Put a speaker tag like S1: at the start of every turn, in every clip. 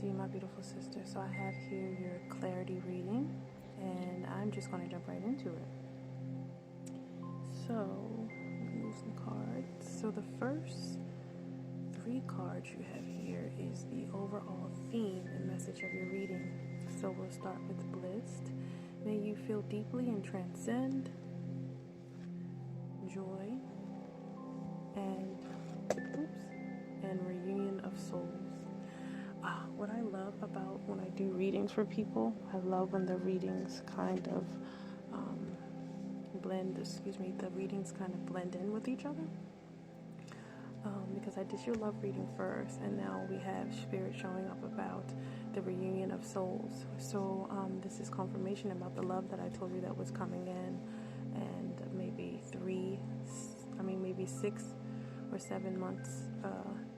S1: see, my beautiful sister. So I have here your clarity reading, and I'm just going to jump right into it. So, use the cards. So the first 3 cards you have here is the overall theme and message of your reading. So we'll start with Blissed. May you feel deeply and transcend joy and reunion of souls. What I love about when I do readings for people, I love when the readings kind of blend in with each other. Because I did your love reading first, and now we have Spirit showing up about the reunion of souls. So this is confirmation about the love that I told you that was coming in, and maybe 6 or 7 months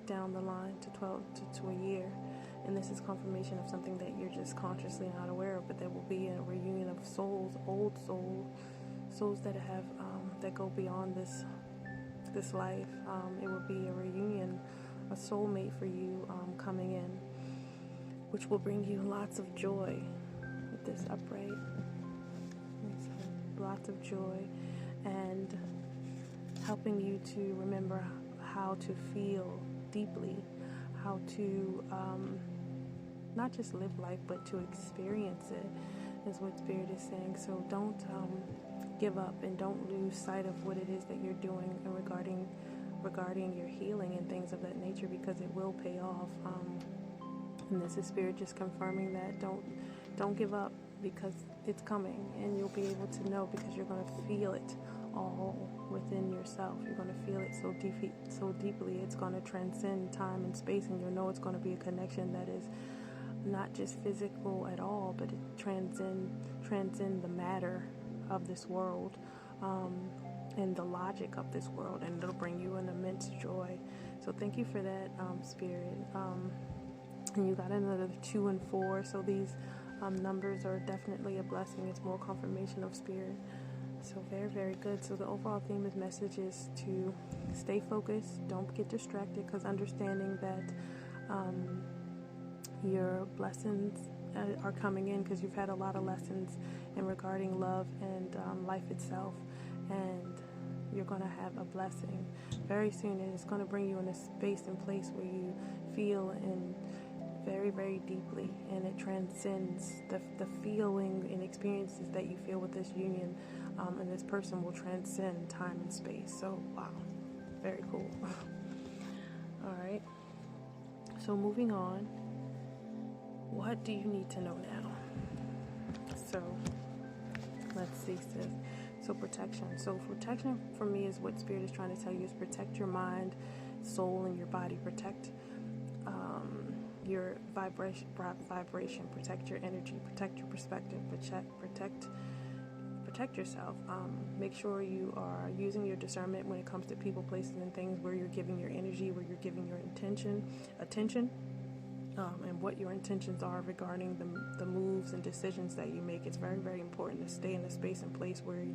S1: down the line to 12 to a year. And this is confirmation of something that you're just consciously not aware of, but there will be a reunion of souls, old souls that have that go beyond this life. It will be a reunion, a soulmate for you coming in, which will bring you lots of joy with this upright. Lots of joy, and helping you to remember how to feel deeply, how to not just live life, but to experience it, is what Spirit is saying. So don't give up, and don't lose sight of what it is that you're doing and regarding your healing and things of that nature, because it will pay off. And this is Spirit just confirming that don't give up, because it's coming, and you'll be able to know, because you're going to feel it all within yourself. You're going to feel it so deeply. It's going to transcend time and space, and you'll know it's going to be a connection that is not just physical at all, but it transcend the matter of this world, and the logic of this world, and it'll bring you an immense joy. So thank you for that, Spirit. And you got another 2 and 4, so these numbers are definitely a blessing. It's more confirmation of Spirit. So very, very good. So the overall theme of message is to stay focused, don't get distracted, because understanding that your blessings are coming in, because you've had a lot of lessons in regarding love and life itself, and you're going to have a blessing very soon, and it's going to bring you in a space and place where you feel in very, very deeply, and it transcends the feeling and experiences that you feel with this union, and this person will transcend time and space. So wow, very cool. All right, so moving on, what do you need to know now? So let's see, sis. So protection. So protection for me is what Spirit is trying to tell you, is protect your mind, soul, and your body. Protect your vibration, protect your energy, protect your perspective, protect yourself. Make sure you are using your discernment when it comes to people, places, and things, where you're giving your energy, where you're giving your attention, and what your intentions are regarding the moves and decisions that you make. It's very, very important to stay in a space and place where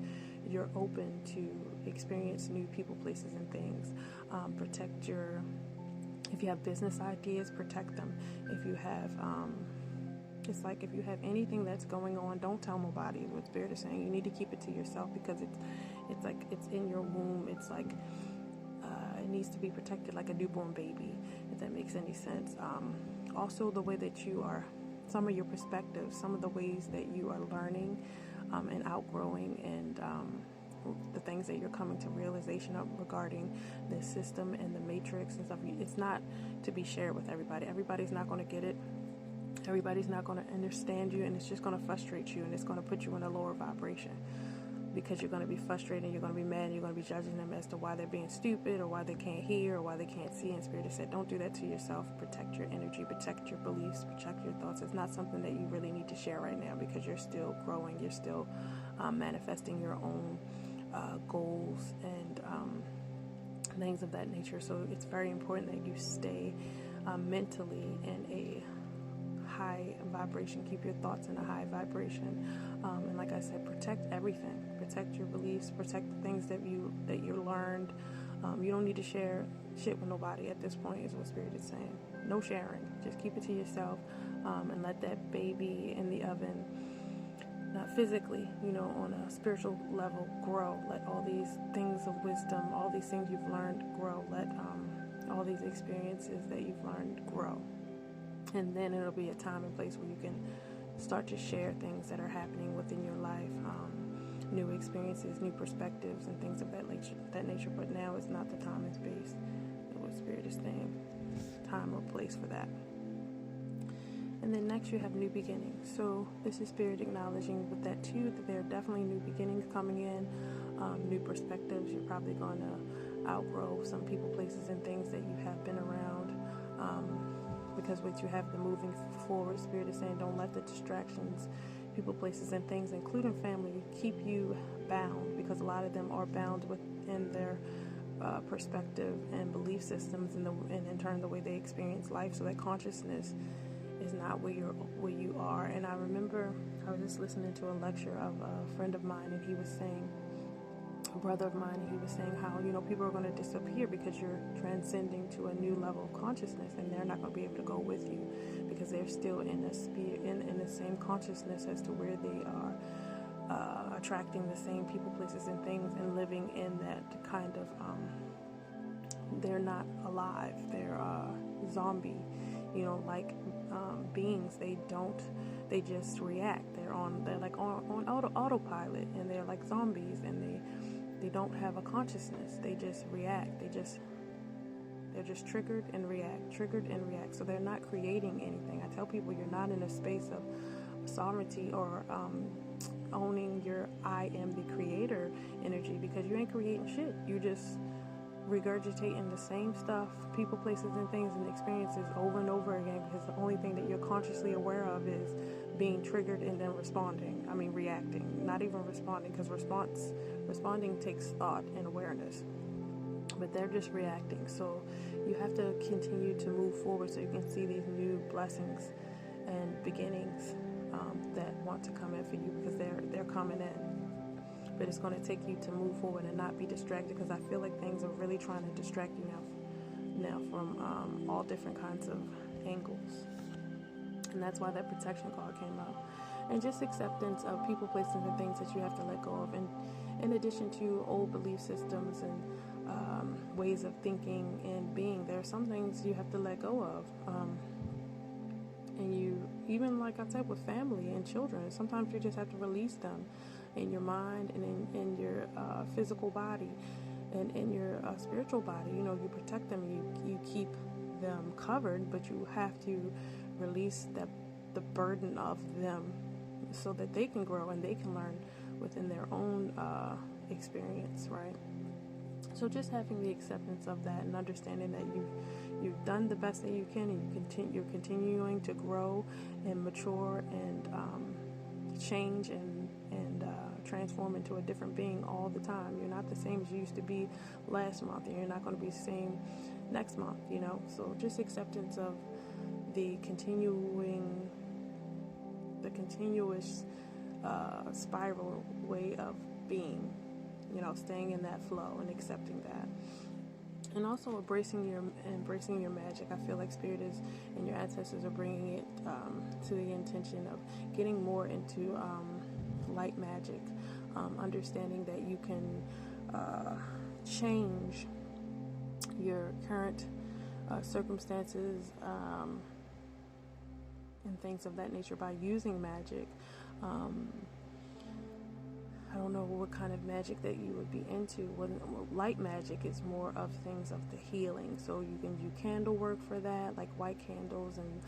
S1: you're open to experience new people, places, and things. If you have business ideas, protect them. If you have, it's like if you have anything that's going on, don't tell nobody, is what Spirit is saying. You need to keep it to yourself, because it's like it's in your womb. It's like it needs to be protected like a newborn baby, if that makes any sense. Also, the way that you are, some of your perspectives, some of the ways that you are learning and outgrowing, and the things that you're coming to realization of regarding the system and the matrix and stuff. It's not to be shared with everybody. Everybody's not going to get it. Everybody's not going to understand you, and it's just going to frustrate you, and it's going to put you in a lower vibration, because you're going to be frustrated, and you're going to be mad, and you're going to be judging them as to why they're being stupid, or why they can't hear, or why they can't see. And Spirit has said, don't do that to yourself. Protect your energy, protect your beliefs, protect your thoughts. It's not something that you really need to share right now, because you're still growing. You're still manifesting your own goals and things of that nature. So it's very important that you stay mentally in a high vibration. Keep your thoughts in a high vibration, and like I said, protect everything. Protect your beliefs. Protect the things that you learned. You don't need to share shit with nobody at this point, is what Spirit is saying. No sharing. Just keep it to yourself. and let that baby in the oven, not physically, on a spiritual level, grow. Let all these things of wisdom, all these things you've learned grow. Let all these experiences that you've learned grow. And then it'll be a time and place where you can start to share things that are happening within your life, new experiences, new perspectives, and things of that nature. But now is not the time and space. What Spirit is saying, time or place for that. And then next you have new beginnings. So this is Spirit acknowledging with that too, that there are definitely new beginnings coming in, new perspectives. You're probably going to outgrow some people, places, and things that you have been around. Because what you have the moving forward, Spirit is saying, don't let the distractions, people, places, and things, including family, keep you bound, because a lot of them are bound within their perspective and belief systems, and in turn the way they experience life. So that consciousness is not where you are. And I remember I was just listening to a lecture of a friend of mine, and he was saying, a brother of mine, and he was saying how people are going to disappear because you're transcending to a new level of consciousness, and they're not going to be able to go with you because they're still in the same consciousness as to where they are attracting the same people, places, and things, and living in that kind of they're not alive, they're zombie beings. They just react. They're like on autopilot, and they're like zombies, and they don't have a consciousness. They just react. They're just triggered and react. So they're not creating anything. I tell people, you're not in a space of sovereignty or owning your I am the creator energy, because you ain't creating shit. You just regurgitating the same stuff, people, places, and things, and experiences over and over again, because the only thing that you're consciously aware of is being triggered and then reacting. Not even responding, because responding takes thought and awareness, but they're just reacting. So you have to continue to move forward so you can see these new blessings and beginnings that want to come in for you, because they're coming in. But it's going to take you to move forward and not be distracted, because I feel like things are really trying to distract you now from all different kinds of angles. And that's why that protection card came up. And just acceptance of people, places, and things that you have to let go of. And in addition to old belief systems and ways of thinking and being, there are some things you have to let go of. And you, even like I said, with family and children, sometimes you just have to release them in your mind and in your physical body and in your spiritual body. You protect them, you keep them covered, but you have to release the burden of them so that they can grow and they can learn within their own experience, right? So just having the acceptance of that and understanding that you've done the best that you can, and you're continuing to grow and mature and change and transform into a different being all the time. You're not the same as you used to be last month, and you're not going to be the same next month, So just acceptance of the continuous spiral way of being, staying in that flow and accepting that. And also embracing your magic. I feel like Spirit and your ancestors are bringing it to the intention of getting more into light magic, understanding that you can change your current circumstances and things of that nature by using magic. I don't know what kind of magic that you would be into. Light magic is more of things of the healing. So you can do candle work for that, like white candles, and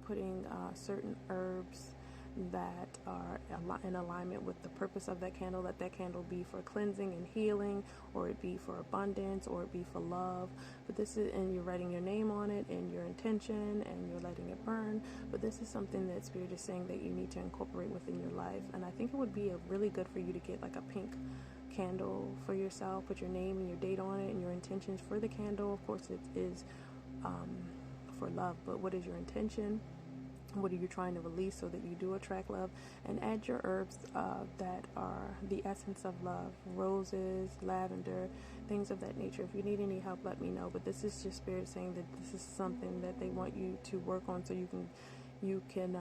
S1: putting certain herbs that are in alignment with the purpose of that candle. Let that candle be for cleansing and healing, or it be for abundance, or it be for love. But and you're writing your name on it and your intention, and you're letting it burn. But this is something that Spirit is saying that you need to incorporate within your life. And I think it would be really good for you to get like a pink candle for yourself, put your name and your date on it and your intentions for the candle. Of course, it is for love, but what is your intention? What are you trying to release so that you do attract love? And add your herbs that are the essence of love: roses, lavender, things of that nature. If you need any help, let me know. But this is just Spirit saying that this is something that they want you to work on, so you can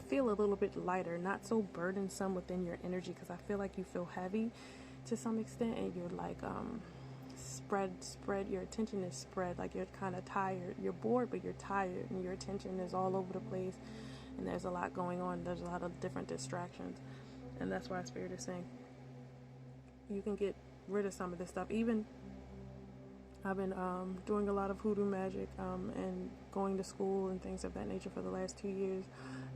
S1: feel a little bit lighter, not so burdensome within your energy. Because I feel like you feel heavy to some extent, and you're like spread your attention is spread, like you're kind of tired, you're bored, but you're tired, and your attention is all over the place, and there's a lot going on, there's a lot of different distractions. And that's why Spirit is saying you can get rid of some of this stuff. Even I've been doing a lot of hoodoo magic and going to school and things of that nature for the last 2 years.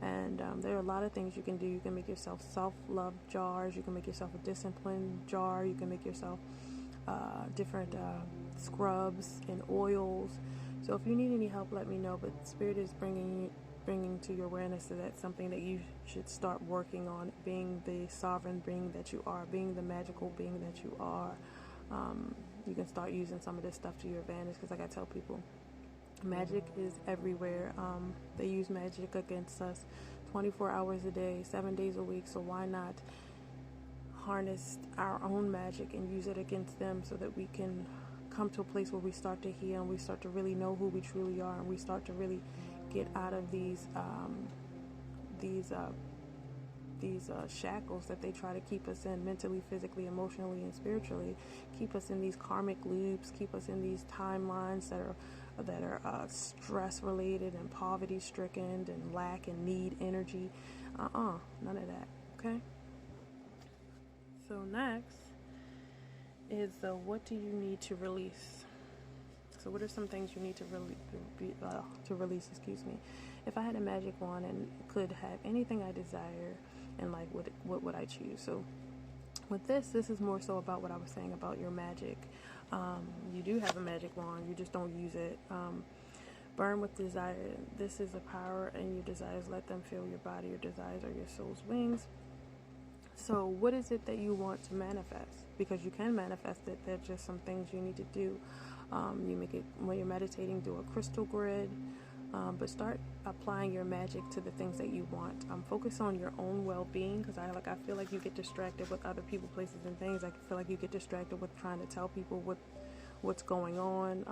S1: And there are a lot of things you can do. You can make yourself self-love jars. You can make yourself a discipline jar. You can make yourself different scrubs and oils. So if you need any help, let me know. But Spirit is bringing to your awareness that that's something that you should start working on, being the sovereign being that you are, being the magical being that you are. You can start using some of this stuff to your advantage, because like I tell people, magic is everywhere. They use magic against us 24 hours a day, 7 days a week. So why not harness our own magic and use it against them, so that we can come to a place where we start to heal, and we start to really know who we truly are, and we start to really get out of these shackles that they try to keep us in, mentally, physically, emotionally, and spiritually. Keep us in these karmic loops, keep us in these timelines that are stress related and poverty stricken and lack and need energy. None of that. Okay. So next is what do you need to release? So what are some things you need to release? Excuse me. If I had a magic wand and could have anything I desire, and like what would I choose? So with this is more so about what I was saying about your magic. You do have a magic wand, you just don't use it. Burn with desire. This is a power, and your desires, let them fill your body. Your desires are your soul's wings. So what is it that you want to manifest? Because you can manifest it. There's just some things you need to do. You make it when you're meditating, do a crystal grid, but start applying your magic to the things that you want. Focus on your own well-being, because I feel like you get distracted with other people, places, and things. I feel like you get distracted with trying to tell people what's going on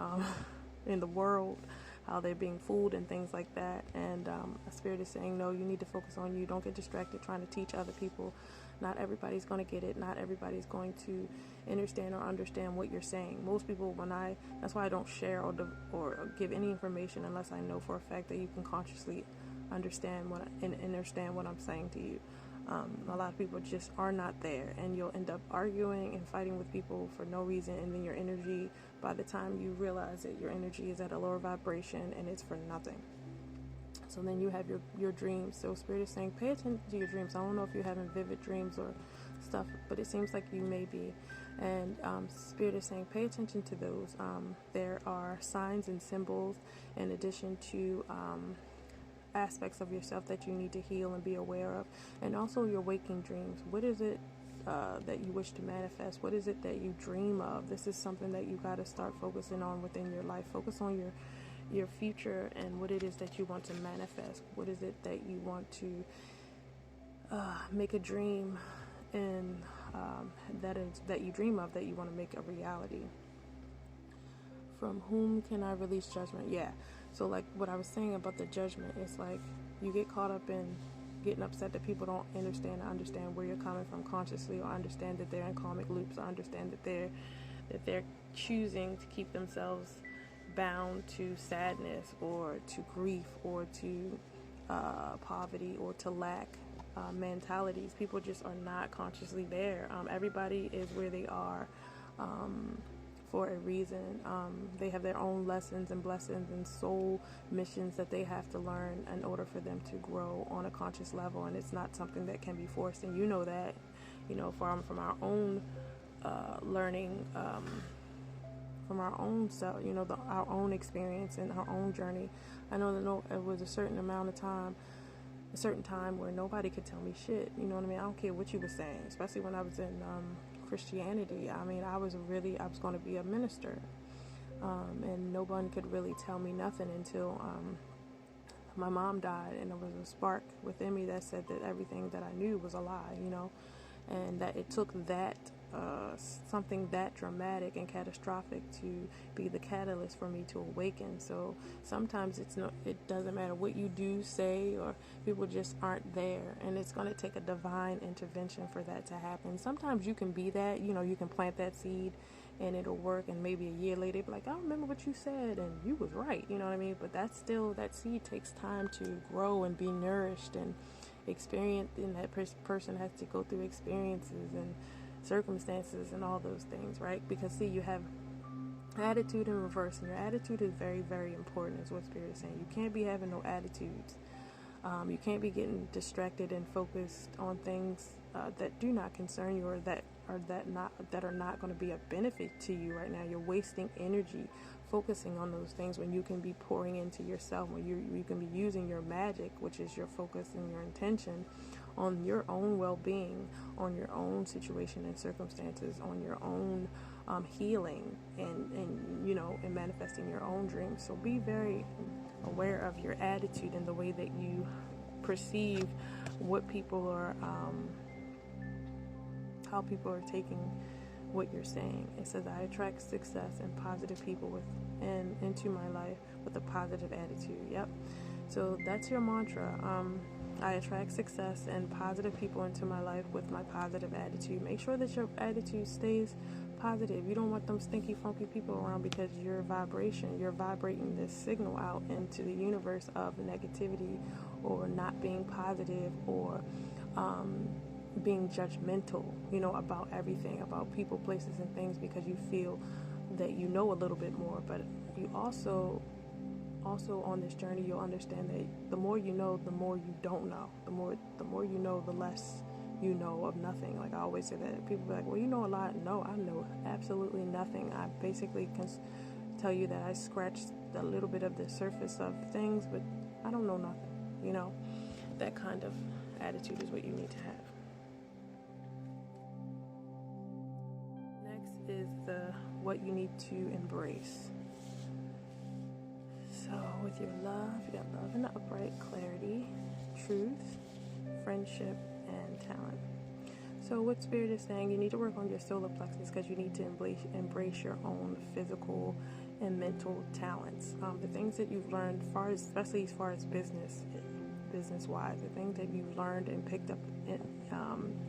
S1: in the world, how they're being fooled and things like that. And Spirit is saying, no, you need to focus on you. Don't get distracted trying to teach other people. Not everybody's going to get it. Not everybody's going to understand what you're saying. Most people, that's why I don't share or give any information unless I know for a fact that you can consciously understand what I'm saying to you. A lot of people just are not there, and you'll end up arguing and fighting with people for no reason, and then your energy, by the time you realize that your energy is at a lower vibration and it's for nothing. So then you have your dreams. So Spirit is saying, pay attention to your dreams. I don't know if you're having vivid dreams or stuff, but it seems like you may be. And Spirit is saying, pay attention to those. There are signs and symbols in addition to aspects of yourself that you need to heal and be aware of. And also your waking dreams. What is it that you wish to manifest? What is it that you dream of? This is something that you got to start focusing on within your life. Focus on your future and what it is that you want to manifest. What is it that you want to make a dream and that you dream of, that you want to make a reality. From whom can I release judgment? Yeah. So like what I was saying about the judgment, it's like you get caught up in getting upset that people don't understand where you're coming from consciously, or understand that they're in karmic loops, or understand that they're choosing to keep themselves bound to sadness or to grief or to poverty or to lack mentalities. People just are not consciously there. Everybody is where they are for a reason. They have their own lessons and blessings and soul missions that they have to learn in order for them to grow on a conscious level, and it's not something that can be forced. And you know that, from our own learning, from our own self, our own experience and our own journey. I know that it was a certain time where nobody could tell me shit. You know what I mean? I don't care what you were saying, especially when I was in Christianity. I mean, I was going to be a minister, and no one could really tell me nothing until my mom died, and there was a spark within me that said that everything that I knew was a lie, and that it took that something that dramatic and catastrophic to be the catalyst for me to awaken. So sometimes it doesn't matter what you do, say, or people just aren't there, and it's going to take a divine intervention for that to happen. Sometimes you can be that, you can plant that seed and it'll work, and maybe a year later be like, I remember what you said and you was right, you know what I mean? But that seed takes time to grow and be nourished and experience, and that person has to go through experiences and circumstances and all those things, right? Because see, you have attitude in reverse, and your attitude is very, very important, is what Spirit is saying. You can't be having no attitudes. You can't be getting distracted and focused on things that do not concern you, or that are not going to be a benefit to you right now. You're wasting energy focusing on those things when you can be pouring into yourself, when you can be using your magic, which is your focus and your intention, on your own well-being, on your own situation and circumstances, on your own healing, and manifesting your own dreams. So be very aware of your attitude and the way that you perceive what people are, how people are taking what you're saying. It says, I attract success and positive people into my life with a positive attitude. Yep. So that's your mantra. I attract success and positive people into my life with my positive attitude. Make sure that your attitude stays positive. You don't want them stinky, funky people around, because you're vibrating this signal out into the universe of negativity, or not being positive, or being judgmental, about everything, about people, places, and things, because you feel that you know a little bit more. But you also on this journey, you'll understand that the more you know, the more you don't know. The more you know, the less you know of nothing. Like I always say that. People be like, well, you know a lot. No, I know absolutely nothing. I basically can tell you that I scratched a little bit of the surface of things, but I don't know nothing. That kind of attitude is what you need to have. Next is what you need to embrace. So with your love, you got love in the upright, clarity, truth, friendship, and talent. So what Spirit is saying, you need to work on your solar plexus, because you need to embrace your own physical and mental talents. The things that you've learned, especially as far as business-wise, the things that you've learned and picked up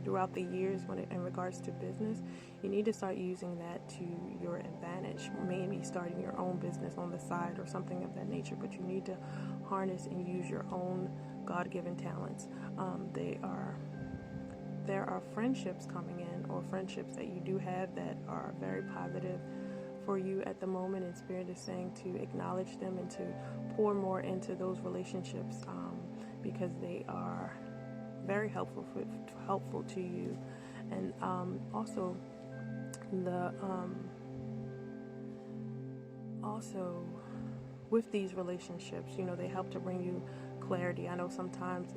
S1: throughout the years in regards to business, you need to start using that to your advantage. Maybe starting your own business on the side or something of that nature, but you need to harness and use your own God-given talents. There are friendships coming in, or friendships that you do have that are very positive for you at the moment, and Spirit is saying to acknowledge them and to pour more into those relationships, because they are very helpful to you. And also with these relationships, they help to bring you clarity. I know sometimes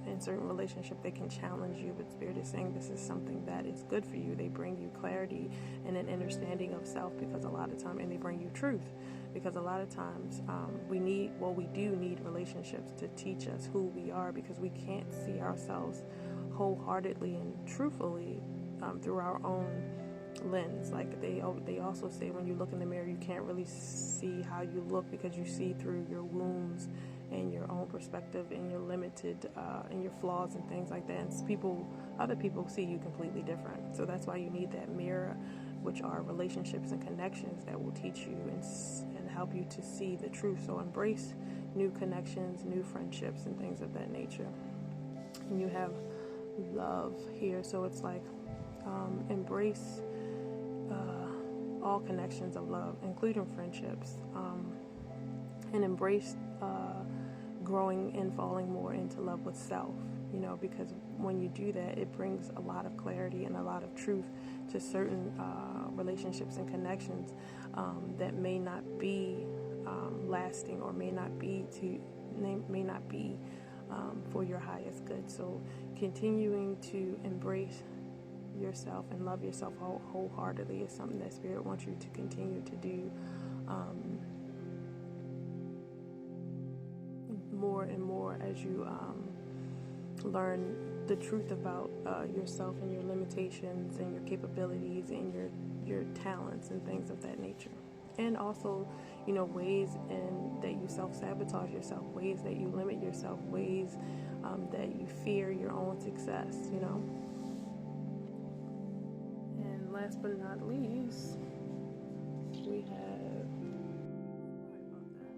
S1: in certain relationships they can challenge you, but Spirit is saying this is something that is good for you. They bring you clarity and an understanding of self, because a lot of time, and they bring you truth, because a lot of times we do need relationships to teach us who we are, because we can't see ourselves wholeheartedly and truthfully through our own lens. Like they also say, when you look in the mirror, you can't really see how you look, because you see through your wounds and your own perspective and your limited and your flaws and things like that. And other people see you completely different. So that's why you need that mirror, which are relationships and connections that will teach you and help you to see the truth. So embrace new connections, new friendships, and things of that nature. And you have love here, so it's like embrace all connections of love, including friendships, and embrace growing and falling more into love with self, because when you do that, it brings a lot of clarity and a lot of truth to certain relationships and connections that may not be lasting, or may not be for your highest good. So continuing to embrace yourself and love yourself wholeheartedly is something that Spirit wants you to continue to do more and more as you learn the truth about yourself and your limitations and your capabilities and your talents and things of that nature. And also, ways that you self-sabotage yourself, ways that you limit yourself, ways that you fear your own success. And last but not least, we have, sorry about that.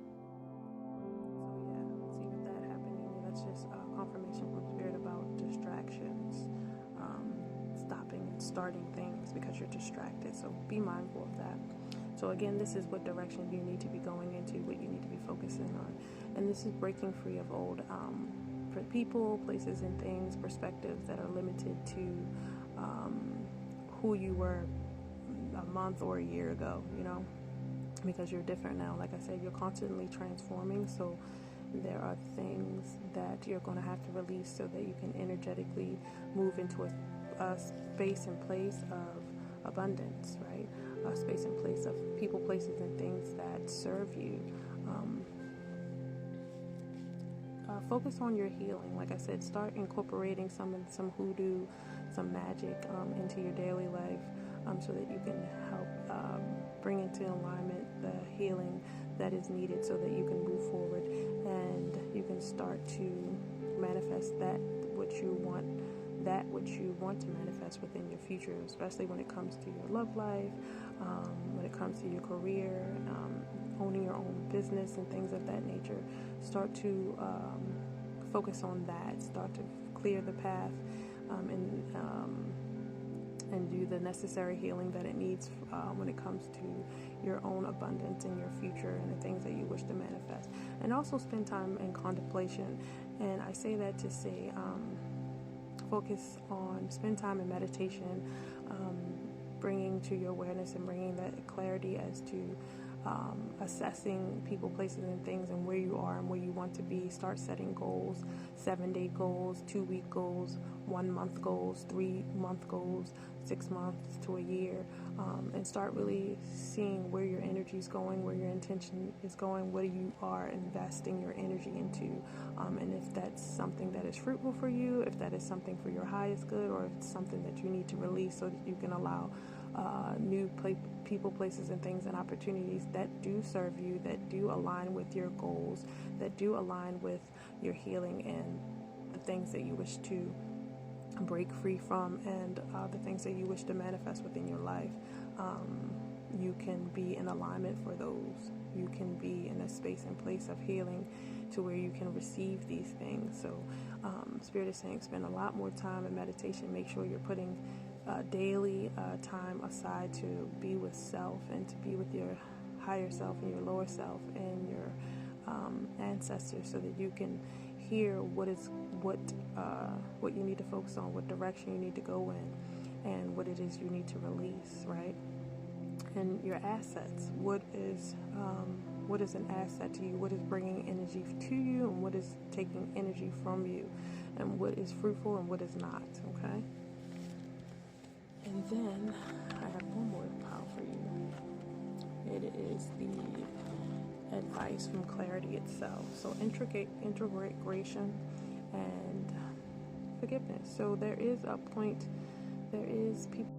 S1: So yeah, see with that happening, that's just confirmation from Spirit about distractions, stopping and starting things because you're distracted. So be mindful of that. So again, this is what direction you need to be going into, what you need to be focusing on. And this is breaking free of old people, places, and things, perspectives that are limited to who you were a month or a year ago, because you're different now. Like I said, you're constantly transforming. So there are things that you're going to have to release so that you can energetically move into a space and place of abundance, right? A space and place of people, places, and things that serve you. Focus on your healing. Like I said, start incorporating some hoodoo, some magic into your daily life, so that you can help bring into alignment the healing that is needed, so that you can move forward and you can start to manifest that which you want to manifest within your future, especially when it comes to your love life, when it comes to your career, owning your own business and things of that nature. Start to focus on that. Start to clear the path and do the necessary healing that it needs when it comes to your own abundance and your future and the things that you wish to manifest. And also spend time in contemplation. And I say that to say spend time in meditation, bringing to your awareness and bringing that clarity as to assessing people, places, and things, and where you are and where you want to be. Start setting goals, 7-day goals, 2-week goals, 1-month goals, 3-month goals, 6 months to a year, and start really seeing where your energy is going, where your intention is going, what you are investing your energy into, and if that's something that is fruitful for you, if that is something for your highest good, or if it's something that you need to release so that you can allow new people, places, and things and opportunities that do serve you, that do align with your goals, that do align with your healing and the things that you wish to break free from, and the things that you wish to manifest within your life. You can be in alignment for those. You can be in a space and place of healing to where you can receive these things. So Spirit is saying spend a lot more time in meditation. Make sure you're putting daily time aside to be with self and to be with your higher self and your lower self and your ancestors, so that you can hear what you need to focus on, what direction you need to go in, and what it is you need to release, right? And your assets. What is an asset to you? What is bringing energy to you, and what is taking energy from you, and what is fruitful and what is not? Okay. And then I have one more pile for you. It is the advice from clarity itself. So integration and forgiveness. So there is people,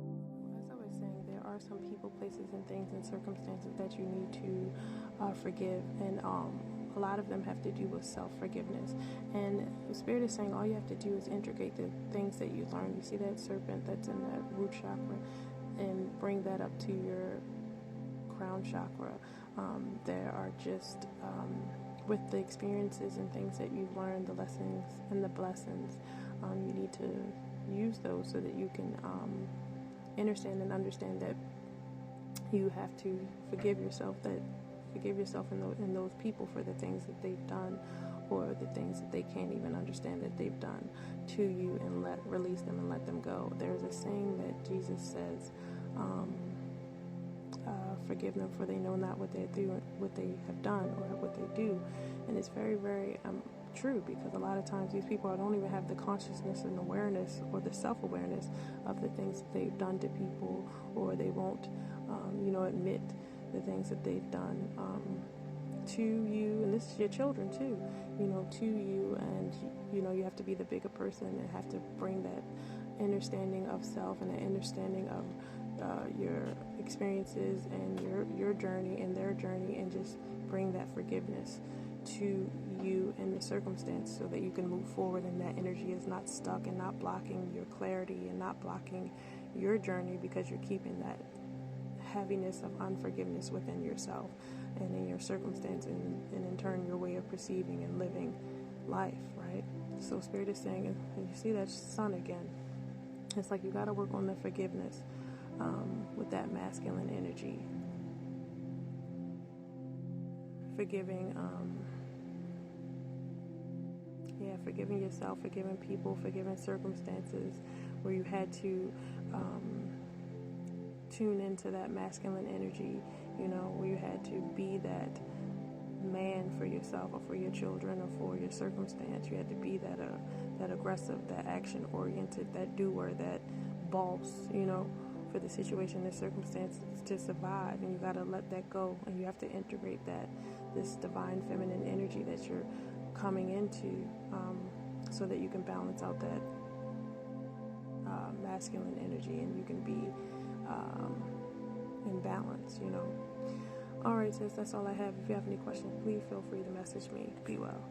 S1: as I was saying, there are some people, places, and things and circumstances that you need to forgive, and a lot of them have to do with self-forgiveness. And the Spirit is saying all you have to do is integrate the things that you learn. You see that serpent that's in that root chakra, and bring that up to your crown chakra. There are just with the experiences and things that you've learned, the lessons and the blessings, you need to use those so that you can understand that you have to forgive yourself in those people for the things that they've done, or the things that they can't even understand that they've done to you, and release them and let them go. There's a saying that Jesus says, forgive them, for they know not what they have done or what they do. And it's very, very true, because a lot of times these people don't even have the consciousness and awareness or the self-awareness of the things that they've done to people, or they won't admit the things that they've done to you, and this is your children too, to you, and you have to be the bigger person and have to bring that understanding of self and an understanding of your experiences and your journey and their journey, and just bring that forgiveness to you in the circumstance so that you can move forward, and that energy is not stuck and not blocking your clarity and not blocking your journey, because you're keeping that heaviness of unforgiveness within yourself and in your circumstance, and in turn your way of perceiving and living life, right? So Spirit is saying, and you see that sun again, it's like you got to work on the forgiveness with that masculine energy. Forgiving forgiving yourself, forgiving people, forgiving circumstances where you had to tune into that masculine energy, where you had to be that man for yourself or for your children or for your circumstance. You had to be that aggressive, that action oriented, that doer, that boss, for the situation and circumstances to survive. And you got to let that go, and you have to integrate this divine feminine energy that you're coming into, so that you can balance out that masculine energy, and you can be in balance, All right, sis, that's all I have. If you have any questions, please feel free to message me. Be well.